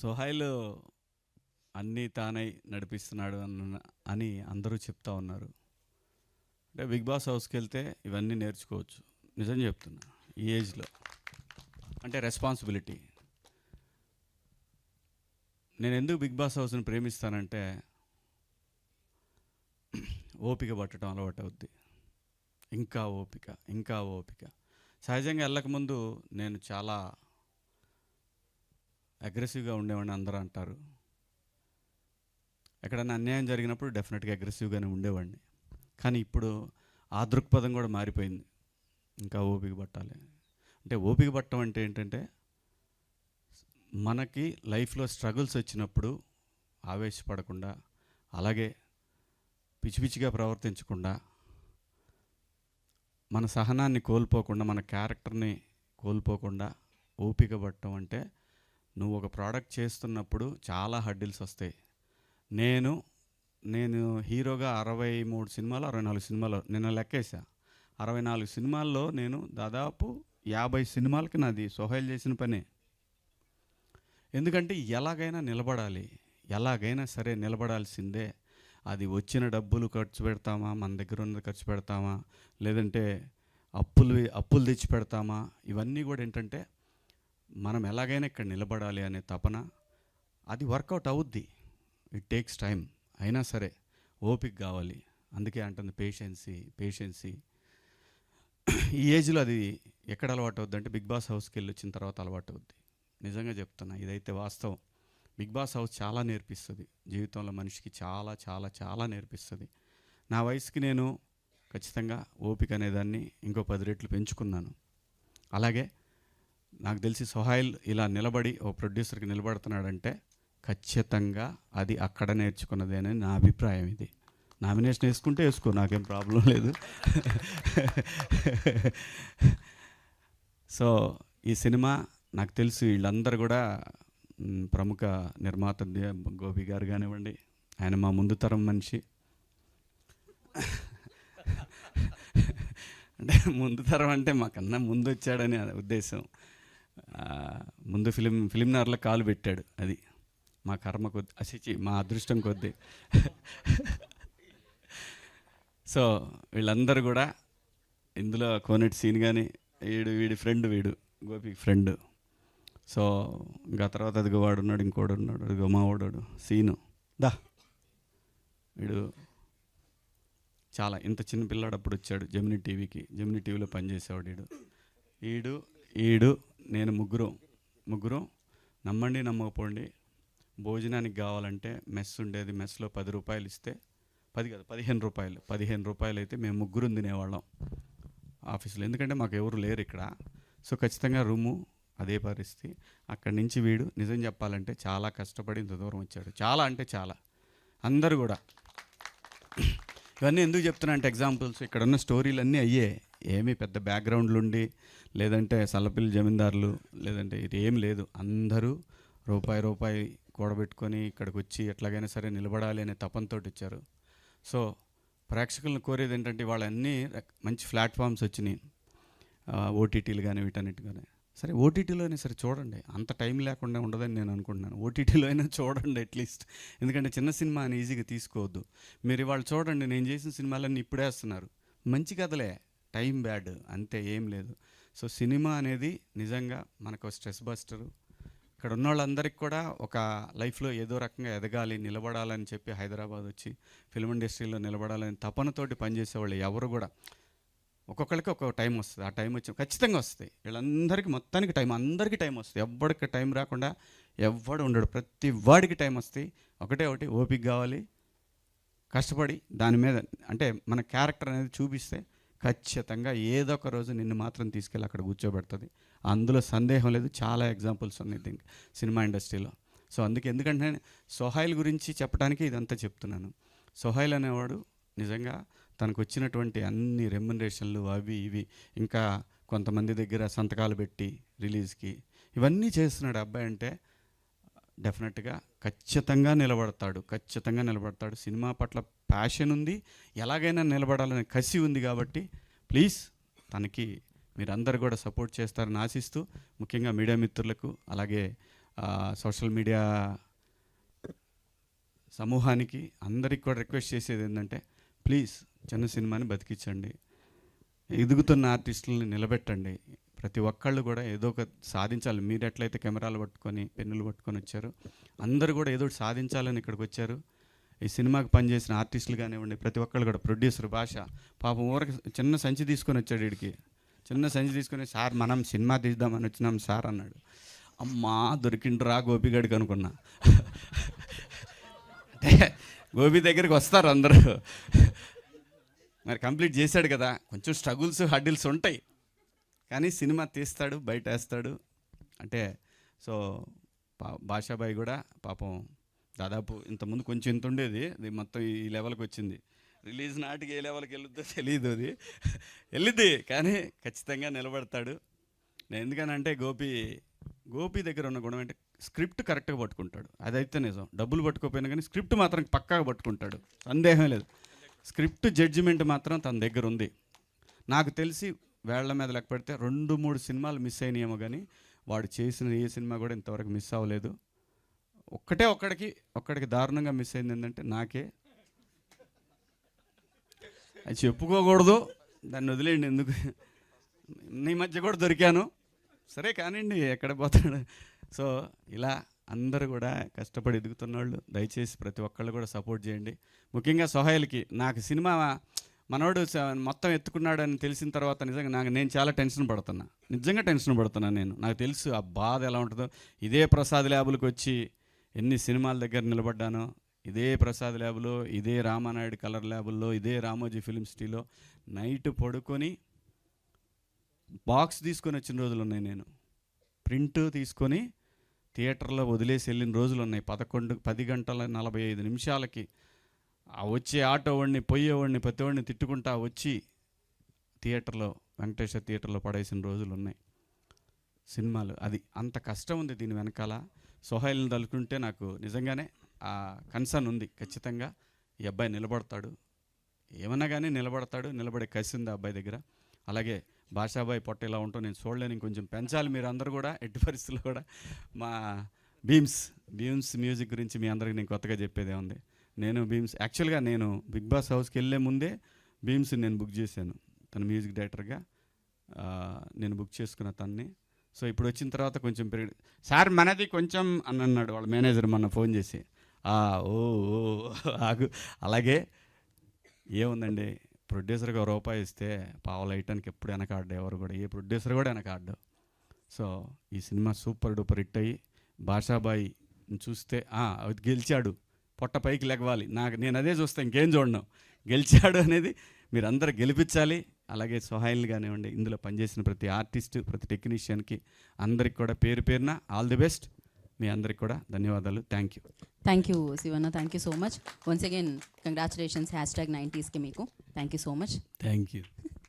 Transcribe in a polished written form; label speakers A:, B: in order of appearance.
A: సోహైల్ అన్నీ తానై నడిపిస్తున్నాడు అని అందరూ చెప్తా ఉన్నారు. అంటే బిగ్ బాస్ హౌస్కి వెళ్తే ఇవన్నీ నేర్చుకోవచ్చు. నిజం చెప్తున్నా, ఈ ఏజ్లో అంటే రెస్పాన్సిబిలిటీ. నేను ఎందుకు బిగ్ బాస్ హౌస్ని ప్రేమిస్తానంటే ఓపిక పట్టడం అలవాటు అవుద్ది. ఇంకా ఓపిక, ఇంకా ఓపిక. సహజంగా వెళ్ళకముందు నేను చాలా అగ్రెసివ్గా ఉండేవాడిని, అందరూ అంటారు. ఎక్కడైనా అన్యాయం జరిగినప్పుడు డెఫినెట్గా అగ్రెసివ్గానే ఉండేవాడిని. కానీ ఇప్పుడు ఆ దృక్పథం కూడా మారిపోయింది. ఇంకా ఓపిక పట్టాలి అంటే, ఓపిక పట్టడం అంటే ఏంటంటే, మనకి లైఫ్లో స్ట్రగుల్స్ వచ్చినప్పుడు ఆవేశపడకుండా, అలాగే పిచ్చి పిచ్చిగా ప్రవర్తించకుండా, మన సహనాన్ని కోల్పోకుండా, మన క్యారెక్టర్ని కోల్పోకుండా ఓపిక పట్టడం అంటే, నువ్వు ఒక ప్రోడక్ట్ చేస్తున్నప్పుడు చాలా హడ్డిల్స్ వస్తాయి. నేను హీరోగా 63 సినిమాలు 64 సినిమాలు నిన్న లెక్కేసా. 64 సినిమాల్లో నేను దాదాపు 50 సినిమాలకి నాది సోహైల్ చేసిన పనే. ఎందుకంటే ఎలాగైనా నిలబడాలి, ఎలాగైనా సరే నిలబడాల్సిందే. అది వచ్చిన డబ్బులు ఖర్చు పెడతామా, మన దగ్గర ఉన్నది ఖర్చు పెడతామా, లేదంటే అప్పులు తెచ్చి పెడతామా, ఇవన్నీ కూడా ఏంటంటే మనం ఎలాగైనా ఇక్కడ నిలబడాలి అనే తపన. అది వర్కౌట్ అవుద్ది, ఇట్ టేక్స్ టైం. అయినా సరే ఓపిక కావాలి. అందుకే అంటుంది పేషెన్సీ. ఈ ఏజ్లో అది ఎక్కడ అలవాటు అవుద్ది అంటే, బిగ్ బాస్ హౌస్కి వెళ్ళి వచ్చిన తర్వాత అలవాటు అవుద్ది. నిజంగా చెప్తున్నా, ఇదైతే వాస్తవం. బిగ్ బాస్ హౌస్ చాలా నేర్పిస్తుంది జీవితంలో, మనిషికి చాలా చాలా చాలా నేర్పిస్తుంది. నా వయసుకి నేను ఖచ్చితంగా ఓపిక అనేదాన్ని ఇంకో 10 రెట్లు పెంచుకున్నాను. అలాగే నాకు తెలిసి సోహైల్ ఇలా నిలబడి ఓ ప్రొడ్యూసర్కి నిలబడుతున్నాడంటే ఖచ్చితంగా అది అక్కడ నేర్చుకున్నదే అని నా అభిప్రాయం. ఇది నామినేషన్ వేసుకుంటే వేసుకో, నాకేం ప్రాబ్లం లేదు. సో ఈ సినిమా నాకు తెలిసి వీళ్ళందరూ కూడా ప్రముఖ నిర్మాత గోపి గారు కానివ్వండి, ఆయన మా ముందు తరం మనిషి. అంటే ముందు తరం అంటే మాకన్నా ముందు వచ్చాడని ఉద్దేశం. ముందు ఫిలిం నగర్లో కాలు పెట్టాడు. అది మా కర్మ కొద్ది, మా అదృష్టం కొద్దీ. సో వీళ్ళందరూ కూడా ఇందులో కోనేటి సీన్ కానీ, వీడి ఫ్రెండ్, గోపి ఫ్రెండ్. సో ఇంకా తర్వాత అదిగో వాడు ఉన్నాడు, ఇంకోడు ఉన్నాడు, అదిగో మా వాడు సీను వీడు చాలా ఇంత చిన్న పిల్లాడు అప్పుడు వచ్చాడు జెమినీ టీవీలో పనిచేసేవాడు. ఈడు నేను ముగ్గురం నమ్మండి నమ్మకపోండి, భోజనానికి కావాలంటే మెస్ ఉండేది. మెస్లో 10 రూపాయలు ఇస్తే, 15 రూపాయలు అయితే మేము ముగ్గురు తినేవాళ్ళం ఆఫీసులో. ఎందుకంటే మాకు ఎవరు లేరు ఇక్కడ. సో ఖచ్చితంగా రూము అదే పరిస్థితి. అక్కడి నుంచి వీడు నిజం చెప్పాలంటే చాలా కష్టపడి ఇంత దూరం వచ్చాడు. చాలా అంటే చాలా. అందరూ కూడా ఇవన్నీ ఎందుకు చెప్తున్నా అంటే, ఎగ్జాంపుల్స్ ఇక్కడ ఉన్న స్టోరీలు అన్నీ అయ్యే. ఏమీ పెద్ద బ్యాక్గ్రౌండ్లు ఉండి, లేదంటే సల్లపిల్లి జమీందారులు, లేదంటే ఇది ఏం లేదు. అందరూ రూపాయి కూడబెట్టుకొని ఇక్కడికి వచ్చి ఎట్లాగైనా సరే నిలబడాలి అనే తపంతో వచ్చారు. సో ప్రేక్షకులను కోరేది ఏంటంటే, వాళ్ళన్నీ మంచి ప్లాట్ఫామ్స్ వచ్చినాయి, ఓటీటీలు కానీ వీటన్నిటి కానీ. సరే ఓటీటీలో అయినా సరే చూడండి, అంత టైం లేకుండా ఉండదని నేను అనుకుంటున్నాను. ఓటీటీలో అయినా చూడండి అట్లీస్ట్. ఎందుకంటే చిన్న సినిమా అని ఈజీగా తీసుకోవద్దు. మీరు ఇవాళ చూడండి, నేను చేసిన సినిమాలన్నీ ఇప్పుడే వేస్తున్నారు. మంచి కథలే, టైం బ్యాడ్ అంతే, ఏం లేదు. సో సినిమా అనేది నిజంగా మనకు స్ట్రెస్ బస్టరు. ఇక్కడ ఉన్న వాళ్ళందరికీ కూడా ఒక లైఫ్లో ఏదో రకంగా ఎదగాలి, నిలబడాలని చెప్పి హైదరాబాద్ వచ్చి ఫిల్మ్ ఇండస్ట్రీలో నిలబడాలని తపనతోటి పనిచేసేవాళ్ళు ఎవరు కూడా, ఒక్కొక్కరికి ఒక్కొక్క టైం వస్తుంది. ఆ టైం వచ్చి ఖచ్చితంగా వస్తాయి. వీళ్ళందరికీ మొత్తానికి అందరికీ టైం వస్తుంది. ఎవ్వడికి టైం రాకుండా ఎవ్వడు ఉండడు. ప్రతి వాడికి టైం వస్తాయి. ఒకటి ఓపిక కావాలి, కష్టపడి దాని మీద అంటే మన క్యారెక్టర్ అనేది చూపిస్తే ఖచ్చితంగా ఏదో ఒక రోజు నిన్ను మాత్రం తీసుకెళ్ళి అక్కడ కూర్చోబెడుతుంది. అందులో సందేహం లేదు. చాలా ఎగ్జాంపుల్స్ ఉన్నాయి దీనికి సినిమా ఇండస్ట్రీలో. సో ఎందుకంటే సోహైల్ గురించి చెప్పడానికి ఇదంతా చెప్తున్నాను. సోహైల్ అనేవాడు నిజంగా తనకు వచ్చినటువంటి అన్ని రెమ్యునరేషన్లు అవి ఇవి, ఇంకా కొంతమంది దగ్గర సంతకాలు పెట్టి రిలీజ్కి ఇవన్నీ చేస్తున్నాడు అబ్బాయి. అంటే డెఫినెట్గా ఖచ్చితంగా నిలబడతాడు. సినిమా పట్ల ప్యాషన్ ఉంది, ఎలాగైనా నిలబడాలనే కసి ఉంది. కాబట్టి ప్లీజ్ తనకి మీరందరూ కూడా సపోర్ట్ చేస్తారని ఆశిస్తూ, ముఖ్యంగా మీడియా మిత్రులకు, అలాగే సోషల్ మీడియా సమూహానికి అందరికి కూడా రిక్వెస్ట్ చేసేది ఏంటంటే ప్లీజ్ చిన్న సినిమాని బతికించండి, ఎదుగుతున్న ఆర్టిస్టులని నిలబెట్టండి. ప్రతి ఒక్కళ్ళు కూడా ఏదో ఒక సాధించాలి. మీరు ఎట్లయితే కెమెరాలు పట్టుకొని పెన్నులు పట్టుకొని వచ్చారు, అందరూ కూడా ఏదో ఒకటి సాధించాలని ఇక్కడికి వచ్చారు. ఈ సినిమాకి పనిచేసిన ఆర్టిస్టులు కానివ్వండి, ప్రతి ఒక్కళ్ళు కూడా, ప్రొడ్యూసర్ భాష పాపం ఊరికి చిన్న సంచి తీసుకొని వచ్చాడు. వీడికి చిన్న సంచి తీసుకొని, సార్ మనం సినిమా తీద్దామని వచ్చినాం సార్ అన్నాడు. అమ్మా దొరికిండ్రా గోపిగాడికి అనుకున్నా. అంటే గోపి దగ్గరికి వస్తారు అందరూ. మరి కంప్లీట్ చేశాడు కదా, కొంచెం స్ట్రగుల్స్ హడ్డిల్స్ ఉంటాయి, కానీ సినిమా తీస్తాడు, బయట వేస్తాడు. అంటే సో భాషాబాయి కూడా పాపం దాదాపు ఇంతకుముందు కొంచెం ఇంత ఉండేది, అది మొత్తం ఈ లెవెల్కి వచ్చింది. రిలీజ్ నాటికి ఏ లెవెల్కి వెళ్ళుద్దో తెలియదు, అది వెళ్ళిద్ది, కానీ ఖచ్చితంగా నిలబడతాడు. నేను ఎందుకనంటే గోపి దగ్గర ఉన్న గుణం అంటే స్క్రిప్ట్ కరెక్ట్గా పట్టుకుంటాడు, అదైతే నిజం. డబ్బులు పట్టుకోపోయినా కానీ స్క్రిప్ట్ మాత్రం పక్కాగా పట్టుకుంటాడు, సందేహం లేదు. స్క్రిప్ట్ జడ్జిమెంట్ మాత్రం తన దగ్గర ఉంది. నాకు తెలిసి వేళ్ల మీద లెక్క పెడితే 2-3 సినిమాలు మిస్ అయినాయేమో, కానీ వాడు చేసిన ఏ సినిమా కూడా ఇంతవరకు మిస్ అవ్వలేదు. ఒక్కడికి దారుణంగా మిస్ అయింది ఏంటంటే నాకే, అది చెప్పుకోకూడదు, దాన్ని వదిలేయండి, ఎందుకు నీ మధ్య కూడా దొరికాను, సరే కానివ్వండి, ఎక్కడ పోతాడు. సో ఇలా అందరూ కూడా కష్టపడి ఎదుగుతున్న దయచేసి ప్రతి ఒక్కళ్ళు కూడా సపోర్ట్ చేయండి. ముఖ్యంగా సోహైల్కి, నాకు సినిమా మనోడు మొత్తం ఎత్తుకున్నాడు అని తెలిసిన తర్వాత నిజంగా నేను చాలా టెన్షన్ పడుతున్నా. నాకు తెలుసు ఆ బాధ ఎలా ఉంటుందో. ఇదే ప్రసాద్ ల్యాబులకు వచ్చి ఎన్ని సినిమాల దగ్గర నిలబడ్డానో, ఇదే ప్రసాద్ ల్యాబులో, ఇదే రామానాయుడు కలర్ ల్యాబుల్లో, ఇదే రామోజీ ఫిల్మ్ సిటీలో నైట్ పడుకొని బాక్స్ తీసుకొని వచ్చిన రోజులు ఉన్నాయి. నేను ప్రింట్ తీసుకొని థియేటర్లో వదిలేసి వెళ్ళిన రోజులు ఉన్నాయి. 10:45 ఆ వచ్చే ఆటో వాడిని, పోయేవాడిని, ప్రతివాడిని తిట్టుకుంటా వచ్చి థియేటర్లో, వెంకటేశ్వర థియేటర్లో పడేసిన రోజులు ఉన్నాయి. సినిమాలు అది అంత కష్టం ఉంది దీని వెనకాల. సోహైల్ని తలుచుకుంటే నాకు నిజంగానే ఆ కన్సర్న్ ఉంది. ఖచ్చితంగా ఈ అబ్బాయి నిలబడతాడు, ఏమన్నా కానీ నిలబడతాడు, నిలబడే కసి ఉంది ఆ అబ్బాయి దగ్గర. అలాగే భాషాబాయి పొట్ట ఇలా ఉంటూ నేను చూడలేను, ఇంకొంచెం పెంచాలి మీరు అందరూ కూడా, ఎట్టి పరిస్థితుల్లో కూడా. మా బీమ్స్ మ్యూజిక్ గురించి మీ అందరికి నేను కొత్తగా చెప్పేదే ఉంది. నేను యాక్చువల్గా నేను బిగ్ బాస్ హౌస్కి వెళ్ళే ముందే బీమ్స్ నేను బుక్ చేశాను, తన మ్యూజిక్ డైరెక్టర్గా నేను బుక్ చేసుకున్న తన్ని. సో ఇప్పుడు వచ్చిన తర్వాత కొంచెం సార్ మనది కొంచెం అని అన్నాడు వాళ్ళ మేనేజర్ మొన్న ఫోన్ చేసి. ఆగు. అలాగే ఏముందండి, ప్రొడ్యూసర్గా ₹1 ఇస్తే పావులు వేయటానికి ఎప్పుడు వెనకాడ్డు, ఎవరు కూడా, ఏ ప్రొడ్యూసర్ కూడా వెనకాడ్డు. సో ఈ సినిమా సూపర్ డూపర్ హిట్ అయ్యి భాషాబాయి చూస్తే గెలిచాడు, పొట్ట పైకి లెగవాలి. నేను అదే చూస్తాను, ఇంకేం చూడను. గెలిచాడు అనేది మీరు అందరూ గెలిపించాలి. అలాగే సోహైల్ని కానివ్వండి, ఇందులో పనిచేసిన ప్రతి ఆర్టిస్టు, ప్రతి టెక్నీషియన్కి అందరికి కూడా పేరు పేరున ఆల్ ది బెస్ట్. మీ అందరికి కూడా ధన్యవాదాలు. Thank you
B: Shivanna, thank you so much. Once again congratulations #90sకి మీకు. Thank you so much.
A: Thank you.